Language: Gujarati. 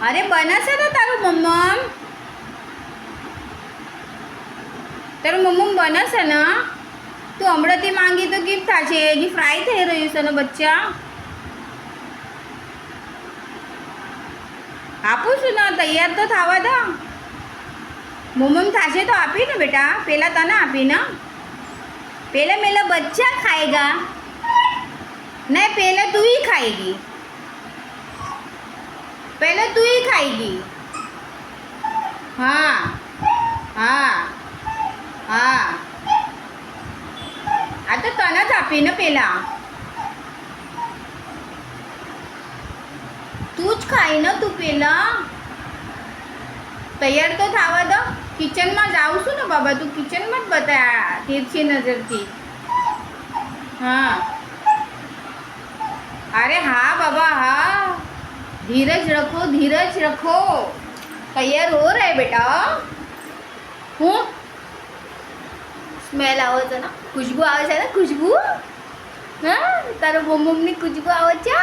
અરે બનાશે ને તારું મમ્મમ, તારું મમ્મમ બનાશે ને. તું હમણાંથી માંગી તો ગિફ્ટ થશે, હજી ફ્રાય થઈ રહ્યું છે ને બચ્ચા. આપું છું ને, તૈયાર તો થવા દો. મમ્મમ થશે તો આપી ને બેટા, પહેલાં તને આપી ને. पहले मेरा बच्चा खाएगा, नहीं पहले तू ही खाएगी, पहले तू ही खाएगी. हाँ हाँ हाँ, આ તો તને જ આપીને પહેલાં તું જ ખાઈ ને. તું પહેલાં તૈયાર તો થવા દો. કિચનમાં જાઉં છું ને બાબા, તું કિચનમાં જ બતા તીરછી નજરથી. हाँ अरे हाँ बाबा हाँ, धीरज रखो धीरज रखो. तैयार हो रहा है बेटा. હું સ્મેલ આવે છે ને, ખુશ્બુ આવે છે ને, ખુશ્બુ. હા તારો મમ્મની ખુશ્બુ આવે છે.